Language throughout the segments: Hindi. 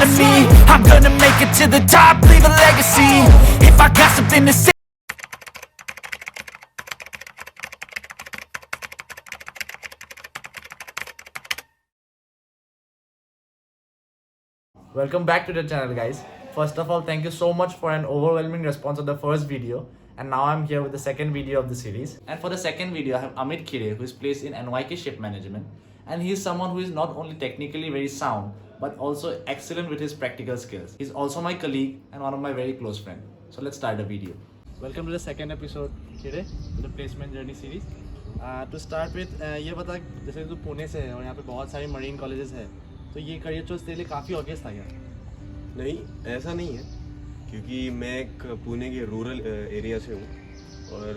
proud of me. I'm gonna make it to the top, leave a legacy. If I got something to say. Welcome back to the channel, guys. First of all, thank you so much for an overwhelming response of the first video, and now I'm here with the second video of the series. And for the second video, I have Amit Khire, who is placed in NYK Ship Management, and he is someone who is not only technically very sound but also excellent with his practical skills. He's also my colleague and one of my very close friends. So let's start the video. Welcome to the second episode, Khire, to the placement journey series. To start with, ये बता, जैसे तू पुणे से है और यहाँ पे बहुत सारी मरीन कॉलेजेस है, तो ये करियर चॉइस तेरे लिए काफ़ी ऑब्वियस था क्या? नहीं, ऐसा नहीं है, क्योंकि मैं एक पुणे के रूरल एरिया से हूँ और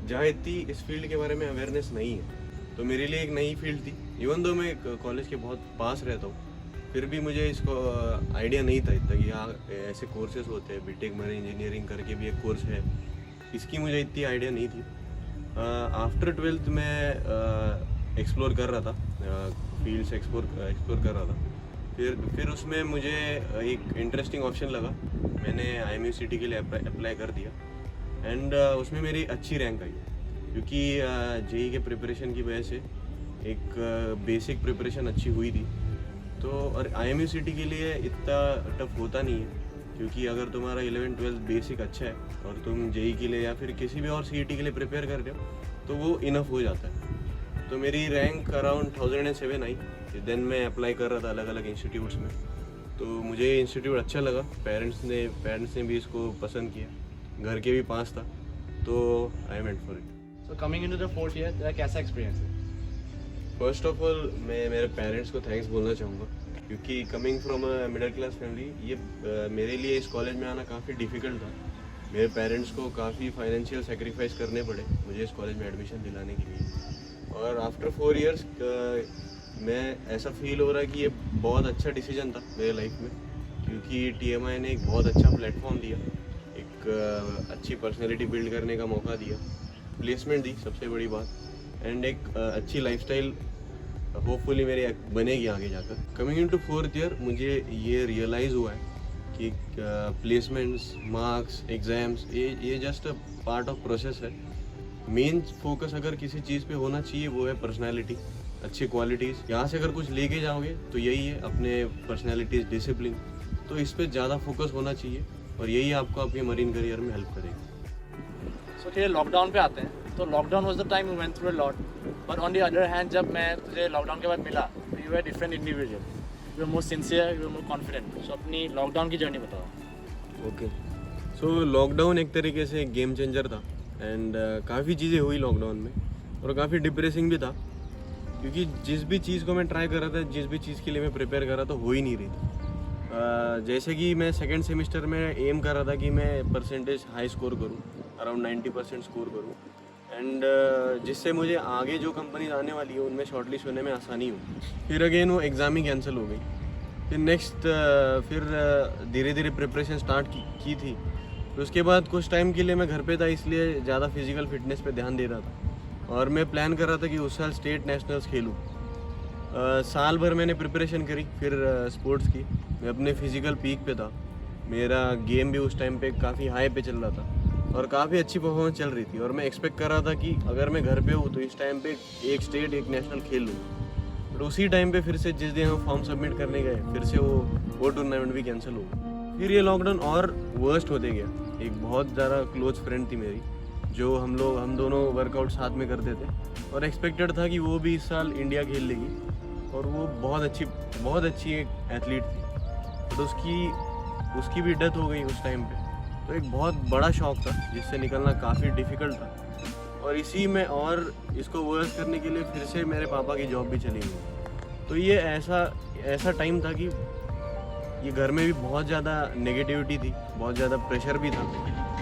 जहाँ इतनी इस फील्ड के बारे में अवेयरनेस नहीं है, तो मेरे लिए एक नई फील्ड थी। इवन दो मैं कॉलेज के बहुत पास रहता हूँ, फिर भी मुझे इसको आइडिया नहीं था इतना कि हाँ ऐसे कोर्सेज होते हैं। बीटेक मरीन इंजीनियरिंग करके भी एक कोर्स है, इसकी मुझे इतनी आइडिया नहीं थी। आफ्टर 12th मैं एक्सप्लोर कर रहा था, फील्ड्स एक्सप्लोर कर रहा था। फिर उसमें मुझे एक इंटरेस्टिंग ऑप्शन लगा, मैंने IMUCT के लिए अप्लाई कर दिया एंड उसमें मेरी अच्छी रैंक आई, क्योंकि JEE के प्रिपरेशन की वजह से एक बेसिक प्रिपरेशन अच्छी हुई थी। तो और IMUCT के लिए इतना टफ होता नहीं है, क्योंकि अगर तुम्हारा 11th-12th बेसिक अच्छा है और तुम JEE के लिए या फिर किसी भी और CET के लिए प्रिपेयर कर रहे हो तो वो इनफ हो जाता है। तो मेरी रैंक अराउंड 1007 आई। देन मैं अप्लाई कर रहा था अलग अलग इंस्टीट्यूट्स में, तो मुझे इंस्टीट्यूट अच्छा लगा। पेरेंट्स ने भी इसको पसंद किया, घर के भी पास था, तो I went for it. So coming into the fourth year, तेरा कैसा एक्सपीरियंस है? फर्स्ट ऑफ ऑल मैं मेरे पेरेंट्स को थैंक्स बोलना चाहूँगा, क्योंकि coming from a middle class family, ये मेरे लिए इस कॉलेज में आना काफ़ी डिफ़िकल्ट था। मेरे पेरेंट्स को काफ़ी फाइनेंशियल सेक्रीफाइस करने पड़े मुझे इस कॉलेज में एडमिशन दिलाने के लिए। और आफ्टर 4 इयर्स मैं ऐसा फील हो रहा है कि ये बहुत अच्छा डिसीजन था मेरे लाइफ में, क्योंकि TMI ने एक बहुत अच्छा प्लेटफॉर्म दिया, एक अच्छी पर्सनैलिटी बिल्ड करने का मौका दिया, प्लेसमेंट दी सबसे बड़ी बात, एंड एक अच्छी लाइफस्टाइल होपफुली मेरी बनेगी आगे जाकर। कमिंग इनटू 4th ईयर मुझे ये रियलाइज़ हुआ है कि प्लेसमेंट्स, मार्क्स, एग्ज़ाम्स, ये just a part of process है। मेन फोकस अगर किसी चीज़ पे होना चाहिए वो है पर्सनैलिटी, अच्छी क्वालिटीज़। यहाँ से अगर कुछ लेके जाओगे तो यही है, अपने पर्सनैलिटीज़, डिसिप्लिन, तो इस पे ज़्यादा फोकस होना चाहिए और यही आपको आपके मरीन करियर में हेल्प करेगा। सो फिर लॉकडाउन पे आते हैं, तो lockdown was the time you went through a lot, but on the other hand जब मैं तुझे लॉकडाउन के बाद मिला तो you are different individual, you are more sincere, you are more confident. So अपनी लॉकडाउन की जर्नी बताओ। ओके, सो लॉकडाउन एक तरीके से एक गेम चेंजर था एंड काफ़ी चीज़ें हुई लॉकडाउन में और काफ़ी डिप्रेसिंग भी था, क्योंकि जिस भी चीज़ को मैं ट्राई कर रहा था, जिस भी चीज़ के लिए मैं प्रिपेयर कर रहा था, हो ही नहीं रही थी। जैसे कि मैं सेकंड सेमेस्टर में एम कर रहा था कि मैं परसेंटेज हाई स्कोर करूं, अराउंड 90% स्कोर करूं, एंड जिससे मुझे आगे जो कंपनीज आने वाली है उनमें शॉर्टलिस्ट होने में आसानी हो। फिर अगेन वो एग्ज़ाम ही कैंसिल हो गई। फिर नेक्स्ट धीरे धीरे प्रिपरेशन स्टार्ट की थी। तो उसके बाद कुछ टाइम के लिए मैं घर पे था, इसलिए ज़्यादा फिजिकल फिटनेस पे ध्यान दे रहा था और मैं प्लान कर रहा था कि उस साल स्टेट नेशनल्स खेलूँ। साल भर मैंने प्रिपरेशन करी, फिर स्पोर्ट्स की। मैं अपने फिजिकल पीक पे था, मेरा गेम भी उस टाइम पे काफ़ी हाई पे चल रहा था और काफ़ी अच्छी परफॉर्मेंस चल रही थी और मैं एक्सपेक्ट कर रहा था कि अगर मैं घर पे हूँ तो इस टाइम पे एक स्टेट, एक नेशनल खेल लूँ। बट उसी टाइम पे फिर से जिस दिन हम फॉर्म सबमिट करने गए, फिर से वो टूर्नामेंट भी कैंसिल हो गया। फिर ये लॉकडाउन और वर्स्ट होते गया। एक बहुत ज़्यादा क्लोज फ्रेंड थी मेरी, जो हम दोनों वर्कआउट साथ में करते थे और एक्सपेक्टेड था कि वो भी इस साल इंडिया खेल लेगी और वो बहुत अच्छी एक एथलीट थी, तो उसकी भी डेथ हो गई उस टाइम पे। तो एक बहुत बड़ा शॉक था जिससे निकलना काफ़ी डिफ़िकल्ट था और इसी में और इसको वर्स करने के लिए फिर से मेरे पापा की जॉब भी चली गई। तो ये ऐसा टाइम था कि ये घर में भी बहुत ज़्यादा नेगेटिविटी थी, बहुत ज़्यादा प्रेशर भी था।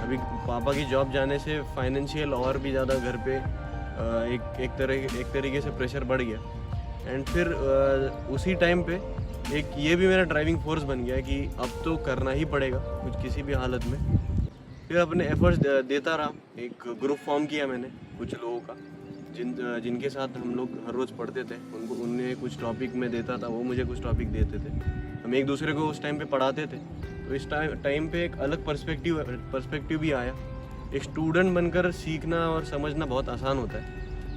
अभी पापा की जॉब जाने से फाइनेंशियल और भी ज़्यादा घर पे एक तरीके से प्रेशर बढ़ गया। एंड फिर उसी टाइम पे एक ये भी मेरा ड्राइविंग फोर्स बन गया कि अब तो करना ही पड़ेगा कुछ किसी भी हालत में। फिर अपने एफर्ट्स देता रहा। एक ग्रुप फॉर्म किया मैंने कुछ लोगों का, जिनके साथ हम लोग हर रोज़ पढ़ते थे। उन्हें कुछ टॉपिक मैं देता था, वो मुझे कुछ टॉपिक देते थे। हम एक दूसरे को उस टाइम पे पढ़ाते थे, तो इस टाइम पे एक अलग पर्सपेक्टिव भी आया। एक स्टूडेंट बनकर सीखना और समझना बहुत आसान होता है,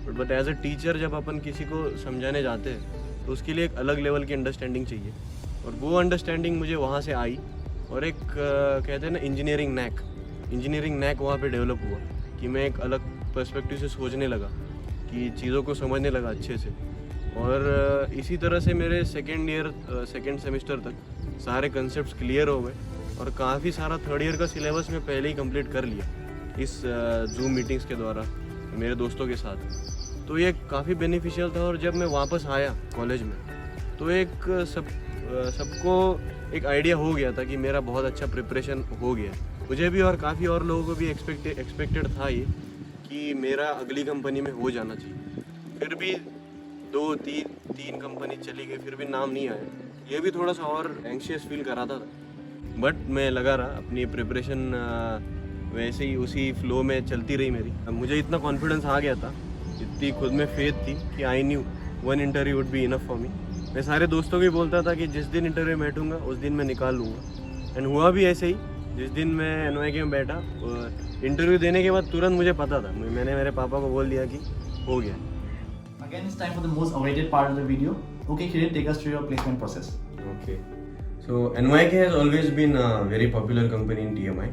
बट एज अ टीचर जब अपन किसी को समझाने जाते हैं तो उसके लिए एक अलग लेवल की अंडरस्टैंडिंग चाहिए, और वो अंडरस्टैंडिंग मुझे वहाँ से आई। और एक कहते हैं ना इंजीनियरिंग नैक वहाँ पे डेवलप हुआ कि मैं एक अलग पर्सपेक्टिव से सोचने लगा, कि चीज़ों को समझने लगा अच्छे से। और इसी तरह से मेरे सेकेंड सेमेस्टर तक सारे कंसेप्ट्स क्लियर हो गए, और काफ़ी सारा थर्ड ईयर का सिलेबस मैं पहले ही कंप्लीट कर लिया इस जूम मीटिंग्स के द्वारा मेरे दोस्तों के साथ। तो ये काफ़ी बेनिफिशियल था। और जब मैं वापस आया कॉलेज में तो एक सबको एक आइडिया हो गया था कि मेरा बहुत अच्छा प्रिपरेशन हो गया, मुझे भी और काफ़ी और लोगों को भी एक्सपेक्टेड था ये कि मेरा अगली कंपनी में हो जाना चाहिए। फिर भी 2-3 कंपनी चली गई, फिर भी नाम नहीं आया। ये भी थोड़ा सा और एंशियस फील कराता था, बट मैं लगा रहा, अपनी प्रिपरेशन वैसे ही उसी फ्लो में चलती रही मेरी। मुझे इतना कॉन्फिडेंस आ गया था, इतनी खुद में फेथ थी कि I knew 1 interview would be enough for me. मैं सारे दोस्तों को भी बोलता था कि जिस दिन इंटरव्यू में बैठूंगा उस दिन मैं निकाल लूँगा, एंड हुआ भी ऐसे ही। जिस दिन मैं NYK में बैठा, इंटरव्यू देने के बाद तुरंत मुझे पता था, मैंने मेरे पापा को बोल दिया कि हो गया। Again, it's time for the most awaited part of the video. Okay, Kiran, take us through your placement process. Okay. So NYK has always been a very popular company in TMI,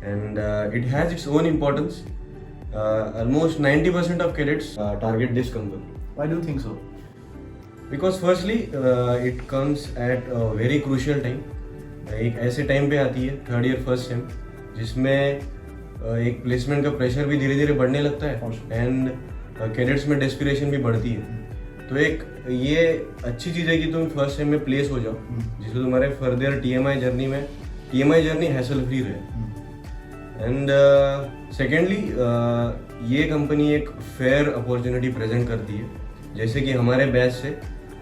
and it has its own importance. Almost 90% of cadets target this company. Why do you think so? Because firstly, it comes at a very crucial time. एक ऐसे टाइम पे आती है थर्ड ईयर फर्स्ट सेम, जिसमें एक प्लेसमेंट का प्रेशर भी धीरे धीरे बढ़ने लगता है, एंड कैडेट्स में डेस्पिरेशन भी बढ़ती है। तो एक ये अच्छी चीज़ है कि तुम फर्स्ट सेम में प्लेस हो जाओ, जिससे तुम्हारे further TMI journey hassle free रहे। एंड सेकेंडली, ये कंपनी एक फेयर अपॉर्चुनिटी प्रेजेंट करती है। जैसे कि हमारे बैच से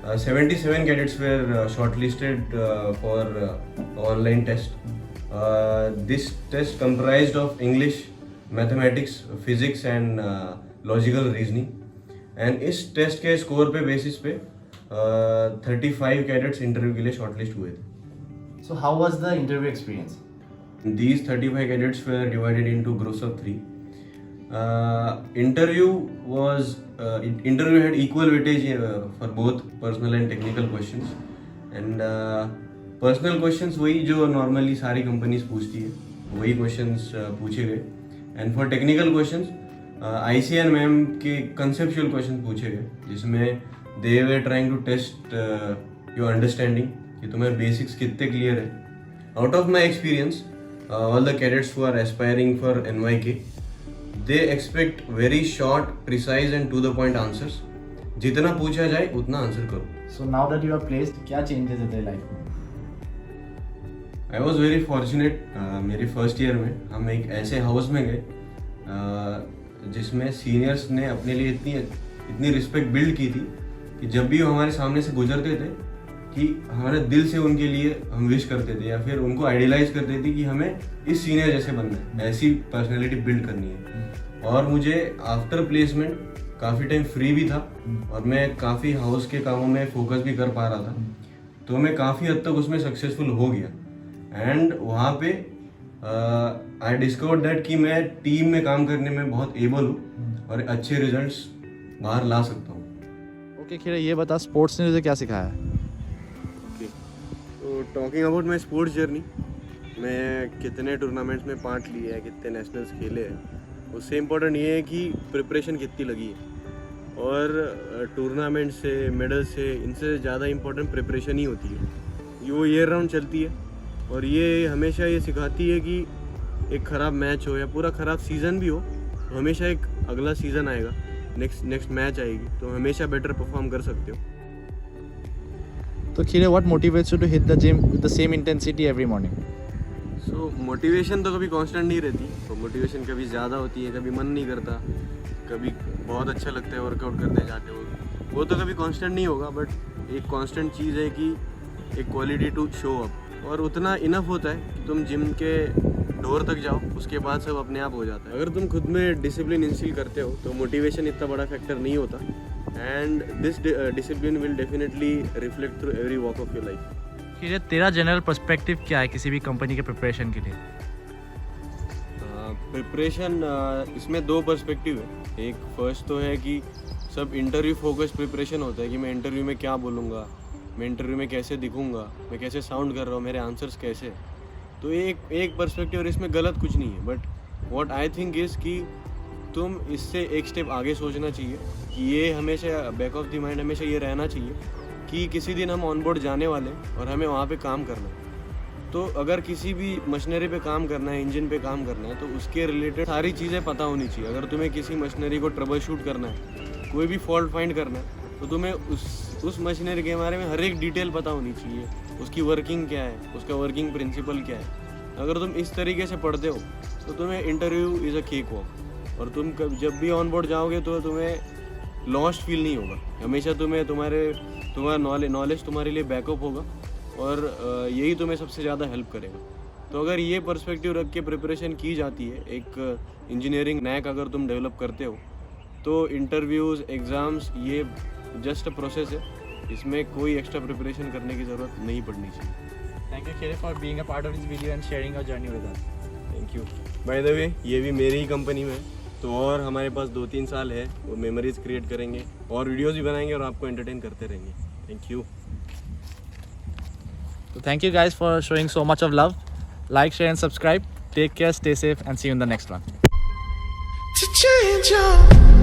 77 cadets were shortlisted for online test. This test comprised of English, mathematics, physics and logical reasoning. And इस टेस्ट के स्कोर पे बेसिस पे 35 cadets इंटरव्यू के लिए शॉर्टलिस्ट हुए थे। So how was the interview experience? These 35 cadets were divided into groups of 3. Interview had equal weightage for both personal and technical questions, and personal questions वही जो normally सारी companies पूछती है, वही questions पूछे गए, and for technical questions ICN ma'am के conceptual questions पूछे गए, जिसमें they were trying to test your understanding कि तुम्हें basics कितने clear है। Out of my experience, all the cadets who are aspiring for NYK, they expect very short, precise and to the point answers. जितना पूछा जाए उतना आंसर करो। So now that you are placed, क्या changes है तेरे लाइफ में? I was very fortunate. मेरे फर्स्ट ईयर में हम एक ऐसे हाउस में गए जिसमें सीनियर्स ने अपने लिए इतनी रिस्पेक्ट बिल्ड की थी कि जब भी वो हमारे सामने से गुजरते थे कि हमारे दिल से उनके लिए हम विश करते थे, या फिर उनको आइडियलाइज करते थे कि हमें इस सीनियर जैसे बनना है, ऐसी पर्सनैलिटी बिल्ड करनी है। और मुझे आफ्टर प्लेसमेंट काफ़ी टाइम फ्री भी था, और मैं काफ़ी हाउस के कामों में फोकस भी कर पा रहा था, तो मैं काफ़ी हद तक उसमें सक्सेसफुल हो गया। एंड वहाँ पे आई डिस्कवर्ड दैट कि मैं टीम में काम करने में बहुत एबल हूँ और अच्छे रिजल्ट्स बाहर ला सकता हूँ। ओके किरण, ये बता स्पोर्ट्स ने तुझे क्या सिखाया है? तो talking about my sports journey, मैं कितने टूर्नामेंट्स में पार्ट लिए हैं, कितने नेशनल्स खेले हैं, उससे इम्पोर्टेंट ये है कि प्रिपरेशन कितनी लगी है। और टूर्नामेंट से, मेडल से, इनसे ज़्यादा इम्पोर्टेंट प्रिपरेशन ही होती है। ये वो ईयर राउंड चलती है, और ये हमेशा ये सिखाती है कि एक ख़राब मैच हो या पूरा ख़राब सीज़न भी हो, तो हमेशा एक अगला सीज़न आएगा, नेक्स्ट मैच आएगी, तो हमेशा बेटर परफॉर्म कर सकते हो। तो Kiran, what motivates you to hit the gym with the same intensity every morning? So motivation तो कभी कांस्टेंट नहीं रहती, तो मोटिवेशन कभी ज़्यादा होती है, कभी मन नहीं करता, कभी बहुत अच्छा लगता है वर्कआउट करते जाते हो, वो तो कभी कांस्टेंट नहीं होगा। बट एक कांस्टेंट चीज़ है कि एक क्वालिटी टू शो अप, और उतना इनफ होता है कि तुम जिम के डोर तक जाओ, उसके बाद सब अपने आप हो जाता है। अगर तुम खुद में डिसिप्लिन इंस्टिल करते हो तो मोटिवेशन इतना बड़ा फैक्टर नहीं होता, and this discipline will definitely reflect through every walk of your life. खीरे, तेरा जनरल पर्सपेक्टिव क्या है किसी भी कंपनी के प्रिपरेशन के लिए? प्रिपरेशन इसमें दो पर्सपेक्टिव है. एक फर्स्ट तो है कि सब इंटरव्यू फोकस प्रिपरेशन होता है कि मैं इंटरव्यू में क्या बोलूँगा, मैं इंटरव्यू में कैसे दिखूँगा, मैं कैसे साउंड कर रहा हूँ, मेरे आंसर्स कैसे. तो एक पर्सपेक्टिव, और इसमें गलत कुछ नहीं है. But what I think is कि तुम इससे एक स्टेप आगे सोचना चाहिए कि ये हमेशा बैक ऑफ द माइंड हमेशा ये रहना चाहिए कि किसी दिन हम ऑन बोर्ड जाने वाले हैं और हमें वहाँ पे काम करना है. तो अगर किसी भी मशीनरी पे काम करना है, इंजन पे काम करना है, तो उसके रिलेटेड सारी चीज़ें पता होनी चाहिए. अगर तुम्हें किसी मशीनरी को ट्रबल शूट करना है, कोई भी फॉल्ट फाइंड करना है, तो तुम्हें उस मशीनरी के बारे में हर एक डिटेल पता होनी चाहिए. उसकी वर्किंग क्या है, उसका वर्किंग प्रिंसिपल क्या है. अगर तुम इस तरीके से पढ़ते हो तो तुम्हें interview is a cake walk. और तुम जब भी ऑन बोर्ड जाओगे तो तुम्हें लॉस्ट फील नहीं होगा. हमेशा तुम्हारा नॉलेज तुम्हारे लिए बैकअप होगा और यही तुम्हें सबसे ज़्यादा हेल्प करेगा. तो अगर ये पर्सपेक्टिव रख के प्रिपरेशन की जाती है, एक इंजीनियरिंग नैक अगर तुम डेवलप करते हो, तो इंटरव्यूज़, एग्ज़ाम्स ये जस्ट अ प्रोसेस है. इसमें कोई एक्स्ट्रा प्रिपरेशन करने की ज़रूरत नहीं पड़नी चाहिए. Thank you, Khire, for being a part of this video and sharing your journey with us. Thank you. By the way, ये भी मेरी ही कंपनी में है, तो और हमारे पास 2-3 साल है. वो मेमोरीज क्रिएट करेंगे और वीडियोस भी बनाएंगे और आपको एंटरटेन करते रहेंगे. Thank you. So thank you guys for showing so much of love. Like, share and subscribe. Take care, stay safe and see you in the next one. To change your